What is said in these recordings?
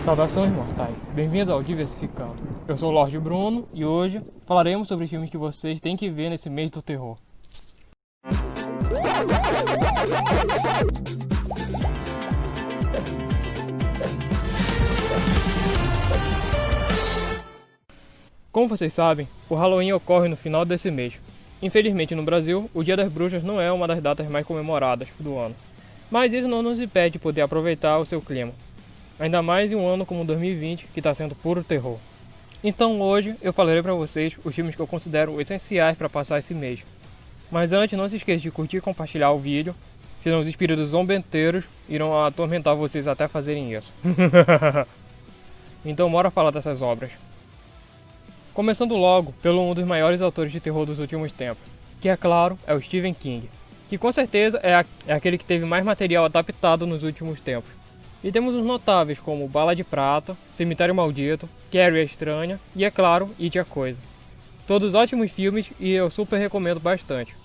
Saudações mortais, bem-vindos ao Diversificando. Eu sou o Lorde Bruno e hoje falaremos sobre os filmes que vocês têm que ver nesse mês do terror. Como vocês sabem, o Halloween ocorre no final desse mês. Infelizmente no Brasil, o Dia das Bruxas não é uma das datas mais comemoradas do ano. Mas isso não nos impede de poder aproveitar o seu clima. Ainda mais em um ano como 2020, que está sendo puro terror. Então hoje eu falarei para vocês os filmes que eu considero essenciais para passar esse mês. Mas antes, não se esqueça de curtir e compartilhar o vídeo, senão os espíritos zombeteiros irão atormentar vocês até fazerem isso. Então bora falar dessas obras. Começando logo pelo um dos maiores autores de terror dos últimos tempos, que é claro, é o Stephen King, que com certeza é aquele que teve mais material adaptado nos últimos tempos. E temos uns notáveis como Bala de Prata, Cemitério Maldito, Carrie a Estranha e, é claro, It a Coisa. Todos ótimos filmes e eu super recomendo bastante.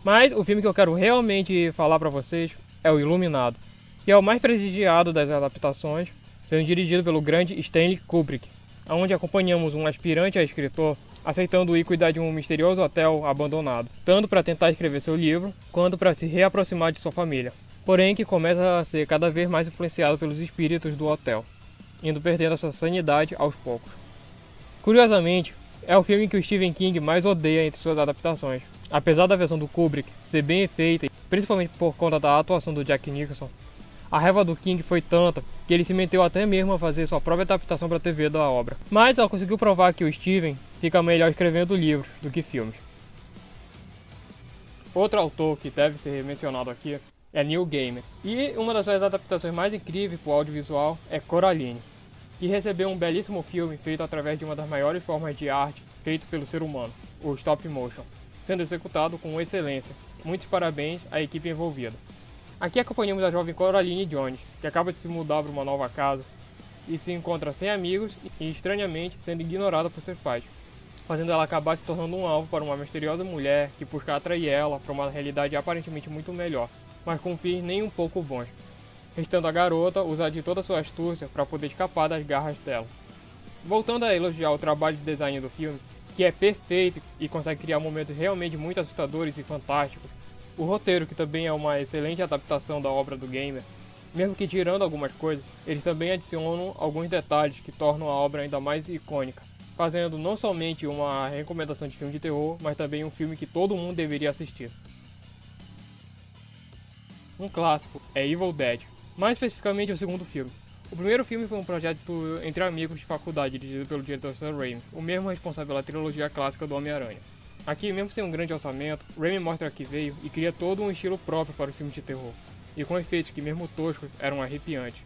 Mas o filme que eu quero realmente falar pra vocês é o Iluminado, que é o mais prestigiado das adaptações, sendo dirigido pelo grande Stanley Kubrick, onde acompanhamos um aspirante a escritor aceitando ir cuidar de um misterioso hotel abandonado, tanto para tentar escrever seu livro, quanto para se reaproximar de sua família. Porém que começa a ser cada vez mais influenciado pelos espíritos do hotel, indo perdendo a sua sanidade aos poucos. Curiosamente, é o filme que o Stephen King mais odeia entre suas adaptações. Apesar da versão do Kubrick ser bem feita, principalmente por conta da atuação do Jack Nicholson, a raiva do King foi tanta que ele se meteu até mesmo a fazer sua própria adaptação para a TV da obra. Mas ela conseguiu provar que o Stephen fica melhor escrevendo livros do que filmes. Outro autor que deve ser mencionado aqui é Neil Gaiman, e uma das suas adaptações mais incríveis para o audiovisual é Coraline, que recebeu um belíssimo filme feito através de uma das maiores formas de arte feito pelo ser humano, o stop motion, sendo executado com excelência. Muitos parabéns à equipe envolvida. Aqui acompanhamos a jovem Coraline Jones, que acaba de se mudar para uma nova casa e se encontra sem amigos e estranhamente sendo ignorada por seus pais, fazendo ela acabar se tornando um alvo para uma misteriosa mulher que busca atrair ela para uma realidade aparentemente muito melhor, mas com fins nem um pouco bons, restando a garota usar de toda a sua astúcia para poder escapar das garras dela. Voltando a elogiar o trabalho de design do filme, que é perfeito e consegue criar momentos realmente muito assustadores e fantásticos, o roteiro, que também é uma excelente adaptação da obra do Gaiman, mesmo que tirando algumas coisas, eles também adicionam alguns detalhes que tornam a obra ainda mais icônica, fazendo não somente uma recomendação de filme de terror, mas também um filme que todo mundo deveria assistir. Um clássico é Evil Dead, mais especificamente o segundo filme. O primeiro filme foi um projeto entre amigos de faculdade, dirigido pelo diretor Sam Raimi, o mesmo responsável pela trilogia clássica do Homem-Aranha. Aqui, mesmo sem um grande orçamento, Raimi mostra que veio e cria todo um estilo próprio para o filme de terror, e com efeitos que, mesmo toscos, eram arrepiantes.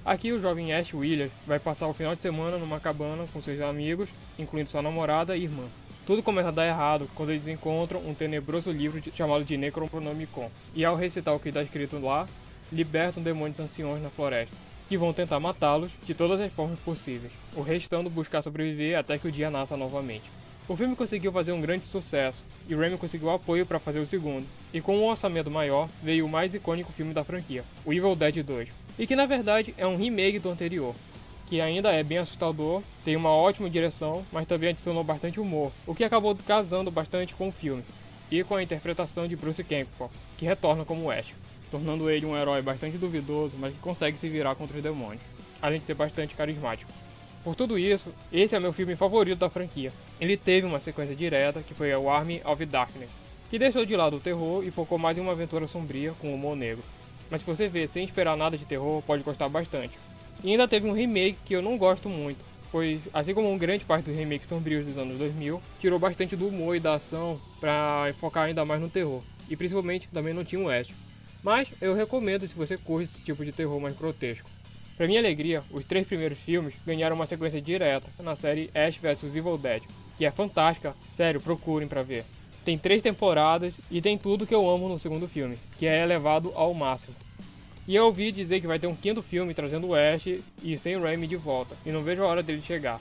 Aqui, o jovem Ash Williams vai passar o final de semana numa cabana com seus amigos, incluindo sua namorada e irmã. Tudo começa a dar errado quando eles encontram um tenebroso livro chamado de Necronomicon, e ao recitar o que está escrito lá, libertam demônios anciões na floresta, que vão tentar matá-los de todas as formas possíveis, o restando buscar sobreviver até que o dia nasça novamente. O filme conseguiu fazer um grande sucesso, e Raimi conseguiu apoio para fazer o segundo, e com um orçamento maior veio o mais icônico filme da franquia, o Evil Dead 2, e que na verdade é um remake do anterior, que ainda é bem assustador, tem uma ótima direção, mas também adicionou bastante humor, o que acabou casando bastante com o filme, e com a interpretação de Bruce Campbell, que retorna como Ash, tornando ele um herói bastante duvidoso, mas que consegue se virar contra os demônios, além de ser bastante carismático. Por tudo isso, esse é meu filme favorito da franquia. Ele teve uma sequência direta, que foi o Army of Darkness, que deixou de lado o terror e focou mais em uma aventura sombria com humor negro. Mas se você ver sem esperar nada de terror, pode gostar bastante. E ainda teve um remake que eu não gosto muito, pois, assim como grande parte dos remakes sombrios dos anos 2000, tirou bastante do humor e da ação para focar ainda mais no terror, e principalmente também não tinha um Ash. Mas eu recomendo se você curte esse tipo de terror mais grotesco. Para minha alegria, os 3 primeiros filmes ganharam uma sequência direta na série Ash vs Evil Dead, que é fantástica, sério, procurem para ver. Tem 3 temporadas e tem tudo que eu amo no segundo filme, que é elevado ao máximo. E eu ouvi dizer que vai ter um 5º filme trazendo o Ash e sem o Raimi de volta, e não vejo a hora dele chegar.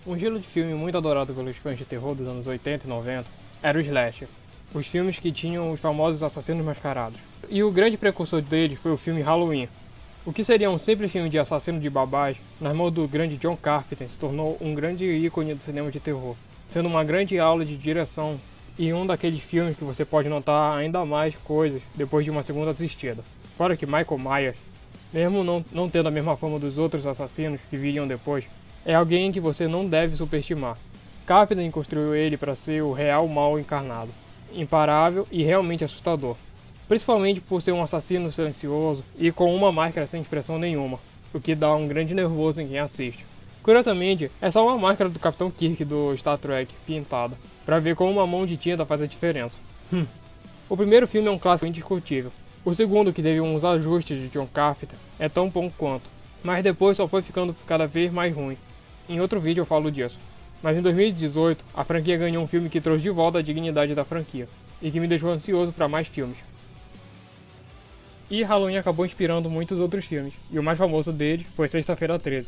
Um gênero de filme muito adorado pelos fãs de terror dos anos 80 e 90 era o slasher, os filmes que tinham os famosos assassinos mascarados. E o grande precursor deles foi o filme Halloween, O que seria um simples filme de assassino de babás, nas mãos do grande John Carpenter, se tornou um grande ícone do cinema de terror, sendo uma grande aula de direção e um daqueles filmes que você pode notar ainda mais coisas depois de uma segunda assistida. Fora que Michael Myers, mesmo não tendo a mesma fama dos outros assassinos que viriam depois, é alguém que você não deve superestimar. Carpenter construiu ele para ser o real mal encarnado, imparável e realmente assustador, principalmente por ser um assassino silencioso e com uma máscara sem expressão nenhuma, o que dá um grande nervoso em quem assiste. Curiosamente, é só uma máscara do Capitão Kirk do Star Trek pintada, para ver como uma mão de tinta faz a diferença. O primeiro filme é um clássico indiscutível. O segundo, que teve uns ajustes de John Carpenter, é tão bom quanto, mas depois só foi ficando cada vez mais ruim. Em outro vídeo eu falo disso. Mas em 2018, a franquia ganhou um filme que trouxe de volta a dignidade da franquia, e que me deixou ansioso para mais filmes. E Halloween acabou inspirando muitos outros filmes, e o mais famoso deles foi Sexta-feira 13,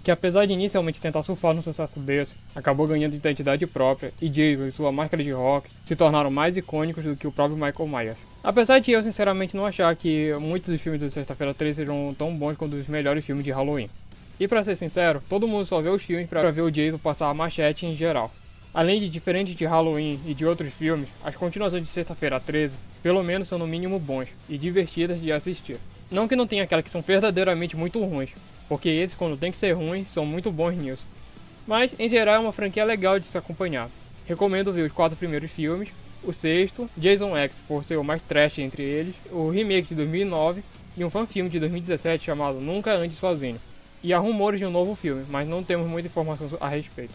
que apesar de inicialmente tentar surfar no sucesso desse, acabou ganhando identidade própria, e Jason e sua máscara de rock se tornaram mais icônicos do que o próprio Michael Myers. Apesar de eu sinceramente não achar que muitos dos filmes do Sexta-feira 13 sejam tão bons quanto os melhores filmes de Halloween. E pra ser sincero, todo mundo só vê os filmes pra ver o Jason passar a machete em geral. Além de diferente de Halloween e de outros filmes, as continuações de Sexta-feira 13, pelo menos são no mínimo bons e divertidas de assistir. Não que não tenha aquelas que são verdadeiramente muito ruins, porque esses, quando tem que ser ruins, são muito bons nisso. Mas, em geral, é uma franquia legal de se acompanhar. Recomendo ver os 4 primeiros filmes, o sexto, Jason X por ser o mais trash entre eles, o remake de 2009 e um fanfilme de 2017 chamado Nunca Ande Sozinho. E há rumores de um novo filme, mas não temos muita informação a respeito.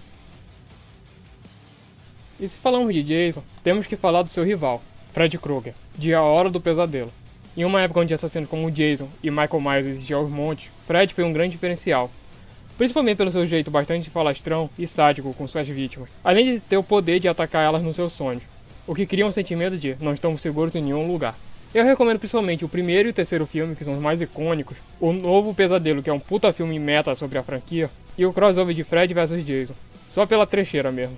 E se falamos de Jason, temos que falar do seu rival, Fred Krueger, de A Hora do Pesadelo. Em uma época onde assassinos como Jason e Michael Myers existiam aos montes, Fred foi um grande diferencial, principalmente pelo seu jeito bastante falastrão e sádico com suas vítimas, além de ter o poder de atacar elas nos seus sonhos, o que cria um sentimento de não estamos seguros em nenhum lugar. Eu recomendo principalmente o primeiro e o terceiro filme, que são os mais icônicos, o Novo Pesadelo, que é um puta filme meta sobre a franquia, e o crossover de Fred vs Jason, só pela trecheira mesmo.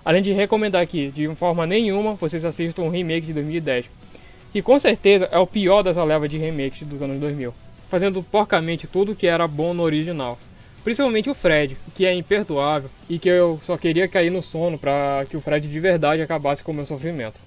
Além de recomendar que, de forma nenhuma, vocês assistam um remake de 2010, que com certeza é o pior dessa leva de remakes dos anos 2000, fazendo porcamente tudo que era bom no original. Principalmente o Fred, que é imperdoável e que eu só queria cair no sono para que o Fred de verdade acabasse com o meu sofrimento.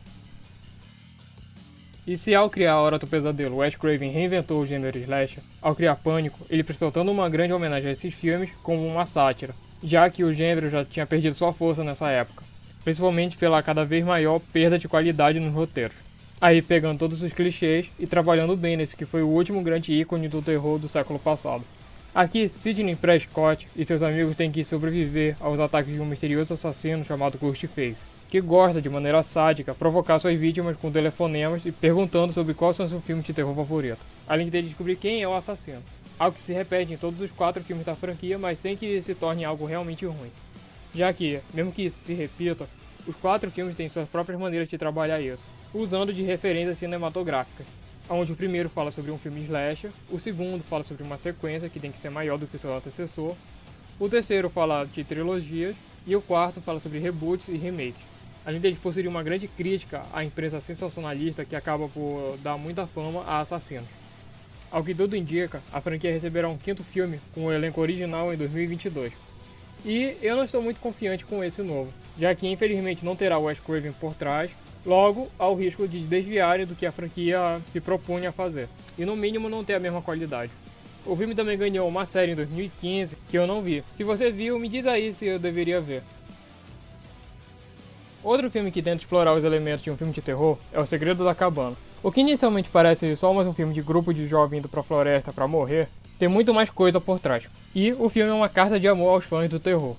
E se ao criar A Hora do Pesadelo, Wes Craven reinventou o gênero slasher, ao criar Pânico, ele prestou tanto uma grande homenagem a esses filmes como uma sátira, já que o gênero já tinha perdido sua força nessa época, principalmente pela cada vez maior perda de qualidade nos roteiros. Aí pegando todos os clichês e trabalhando bem nesse que foi o último grande ícone do terror do século passado. Aqui, Sidney Prescott e seus amigos têm que sobreviver aos ataques de um misterioso assassino chamado Ghostface, que gosta de maneira sádica provocar suas vítimas com telefonemas e perguntando sobre qual são seus filmes de terror favorito, além de descobrir quem é o assassino. Algo que se repete em todos os 4 filmes da franquia, mas sem que se torne algo realmente ruim. Já que, mesmo que se repita, os 4 filmes têm suas próprias maneiras de trabalhar isso, usando de referências cinematográficas, onde o primeiro fala sobre um filme slasher, o segundo fala sobre uma sequência que tem que ser maior do que o seu antecessor, o terceiro fala de trilogias e o quarto fala sobre reboots e remakes. Além deles possuírem uma grande crítica à imprensa sensacionalista que acaba por dar muita fama a assassinos. Ao que tudo indica, a franquia receberá um 5º filme com o elenco original em 2022. E eu não estou muito confiante com esse novo, já que infelizmente não terá o Wes Craven por trás, logo há o risco de desviarem do que a franquia se propunha a fazer, e no mínimo não ter a mesma qualidade. O filme também ganhou uma série em 2015 que eu não vi. Se você viu, me diz aí se eu deveria ver. Outro filme que tenta explorar os elementos de um filme de terror é O Segredo da Cabana. O que inicialmente parece só mais um filme de grupo de jovens indo pra floresta pra morrer, tem muito mais coisa por trás. E o filme é uma carta de amor aos fãs do terror,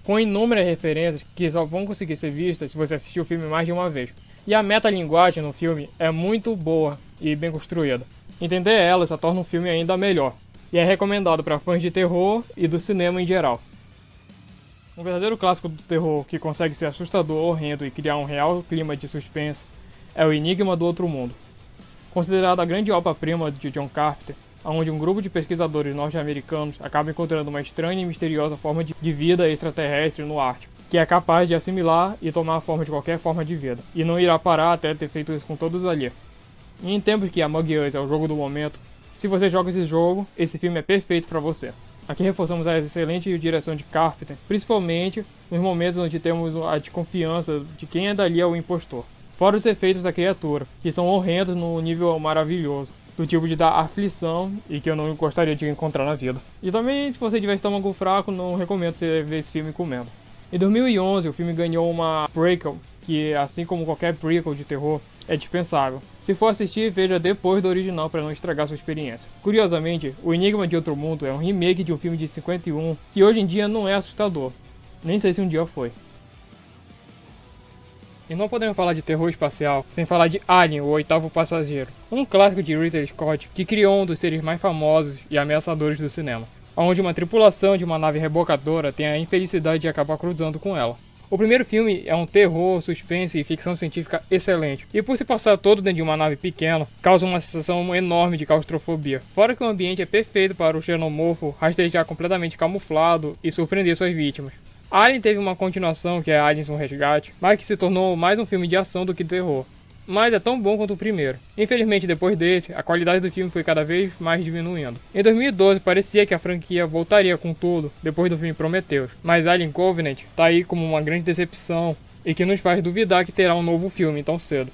com inúmeras referências que só vão conseguir ser vistas se você assistir o filme mais de uma vez. E a metalinguagem no filme é muito boa e bem construída. Entender ela só torna um filme ainda melhor, e é recomendado para fãs de terror e do cinema em geral. Um verdadeiro clássico do terror que consegue ser assustador, horrendo e criar um real clima de suspense é O Enigma do Outro Mundo. Considerado a grande obra-prima de John Carpenter, onde um grupo de pesquisadores norte-americanos acaba encontrando uma estranha e misteriosa forma de vida extraterrestre no Ártico, que é capaz de assimilar e tomar a forma de qualquer forma de vida, e não irá parar até ter feito isso com todos ali. E em tempos que Among Us é o jogo do momento, Se você joga esse jogo, esse filme é perfeito para você. Aqui reforçamos a excelente direção de Carpenter, principalmente nos momentos onde temos a desconfiança de quem é dali é o impostor. Fora os efeitos da criatura, que são horrendos num nível maravilhoso, do tipo de dar aflição e que eu não gostaria de encontrar na vida. E também, se você tiver estômago fraco, não recomendo você ver esse filme comendo. Em 2011, o filme ganhou uma prequel, que assim como qualquer prequel de terror, é dispensável. Se for assistir, veja depois do original para não estragar sua experiência. Curiosamente, O Enigma de Outro Mundo é um remake de um filme de 51 que hoje em dia não é assustador. Nem sei se um dia foi. E não podemos falar de terror espacial sem falar de Alien, o Oitavo Passageiro, um clássico de Ridley Scott que criou um dos seres mais famosos e ameaçadores do cinema, onde uma tripulação de uma nave rebocadora tem a infelicidade de acabar cruzando com ela. O primeiro filme é um terror, suspense e ficção científica excelente, e por se passar todo dentro de uma nave pequena, causa uma sensação enorme de claustrofobia. Fora que o ambiente é perfeito para o xenomorfo rastejar completamente camuflado e surpreender suas vítimas. Alien teve uma continuação que é Aliens: O Resgate, mas que se tornou mais um filme de ação do que terror. Mas é tão bom quanto o primeiro. Infelizmente, depois desse, a qualidade do filme foi cada vez mais diminuindo. Em 2012, parecia que a franquia voltaria com tudo, depois do filme Prometheus. Mas Alien Covenant tá aí como uma grande decepção, e que nos faz duvidar que terá um novo filme tão cedo.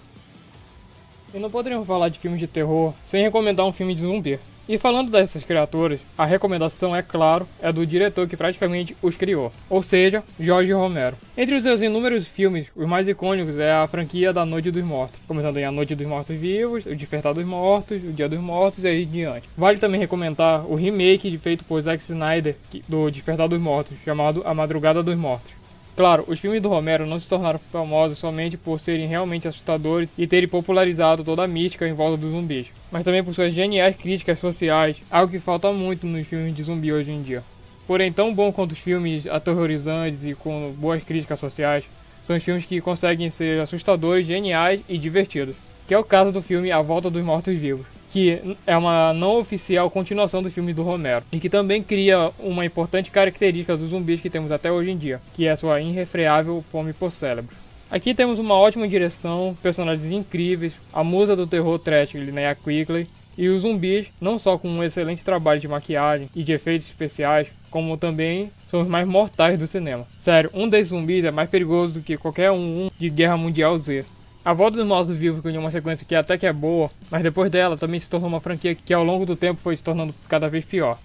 E não poderíamos falar de filmes de terror sem recomendar um filme de zumbi. E falando dessas criaturas, a recomendação, é claro, é do diretor que praticamente os criou, ou seja, Jorge Romero. Entre os seus inúmeros filmes, os mais icônicos é a franquia da Noite dos Mortos, começando em A Noite dos Mortos Vivos, O Despertar dos Mortos, O Dia dos Mortos e aí em diante. Vale também recomendar o remake feito por Zack Snyder do Despertar dos Mortos, chamado A Madrugada dos Mortos. Claro, os filmes do Romero não se tornaram famosos somente por serem realmente assustadores e terem popularizado toda a mística em volta dos zumbis, mas também por suas geniais críticas sociais, algo que falta muito nos filmes de zumbi hoje em dia. Porém, tão bom quanto os filmes aterrorizantes e com boas críticas sociais, são os filmes que conseguem ser assustadores, geniais e divertidos, que é o caso do filme A Volta dos Mortos-Vivos, que é uma não oficial continuação dos filmes do Romero, e que também cria uma importante característica dos zumbis que temos até hoje em dia, que é sua irrefreável fome por cérebros. Aqui temos uma ótima direção, personagens incríveis, a musa do terror trash, Linnea Quigley, e os zumbis, não só com um excelente trabalho de maquiagem e de efeitos especiais, como também são os mais mortais do cinema. Sério, um desses zumbis é mais perigoso do que qualquer um de Guerra Mundial Z. A Volta dos Mortos-Vivos ganhou uma sequência que até que é boa, mas depois dela também se tornou uma franquia que ao longo do tempo foi se tornando cada vez pior.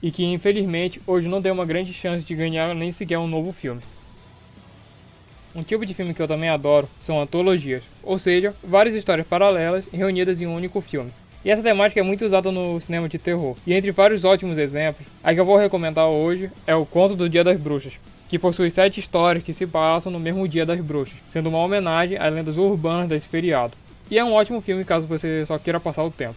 E que infelizmente hoje não tem uma grande chance de ganhar nem sequer um novo filme. Um tipo de filme que eu também adoro são antologias, ou seja, várias histórias paralelas reunidas em um único filme. E essa temática é muito usada no cinema de terror. E entre vários ótimos exemplos, a que eu vou recomendar hoje é O Conto do Dia das Bruxas, que possui 7 histórias que se passam no mesmo Dia das Bruxas, sendo uma homenagem às lendas urbanas desse feriado. E é um ótimo filme caso você só queira passar o tempo.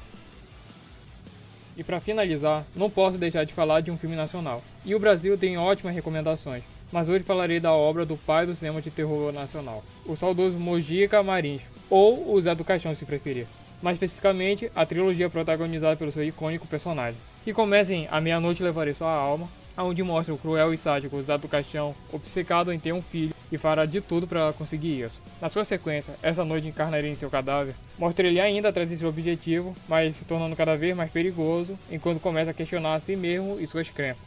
E para finalizar, não posso deixar de falar de um filme nacional. E o Brasil tem ótimas recomendações, mas hoje falarei da obra do pai do cinema de terror nacional, o saudoso Mojica Marins, ou o Zé do Caixão se preferir. Mais especificamente, a trilogia protagonizada pelo seu icônico personagem, que começa em A Meia-Noite Levarei Sua Alma, onde mostra o cruel e sádico Zé do Caixão, obcecado em ter um filho e fará de tudo para conseguir isso. Na sua sequência, Essa Noite Encarnaria em Seu Cadáver, mostra ele ainda atrás de seu objetivo, mas se tornando cada vez mais perigoso, enquanto começa a questionar a si mesmo e suas crenças.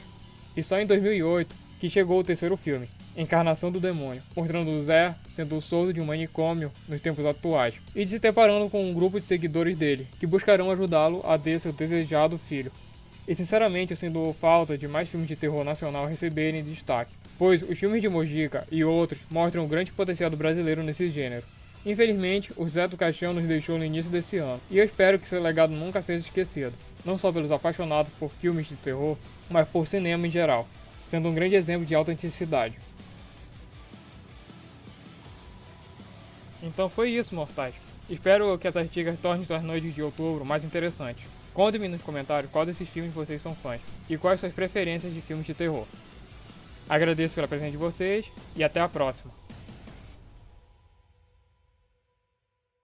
E só em 2008 que chegou o terceiro filme, Encarnação do Demônio, mostrando o Zé sendo o solto de um manicômio nos tempos atuais, e se deparando com um grupo de seguidores dele, que buscarão ajudá-lo a ter seu desejado filho. E sinceramente eu sinto falta de mais filmes de terror nacional receberem destaque, pois os filmes de Mojica e outros mostram o grande potencial do brasileiro nesse gênero. Infelizmente, o Zé do Caixão nos deixou no início desse ano, e eu espero que seu legado nunca seja esquecido, não só pelos apaixonados por filmes de terror, mas por cinema em geral, sendo um grande exemplo de autenticidade. Então foi isso, mortais. Espero que essas dicas tornem suas noites de outubro mais interessantes. Contem-me nos comentários qual desses filmes vocês são fãs e quais suas preferências de filmes de terror. Agradeço pela presença de vocês e até a próxima.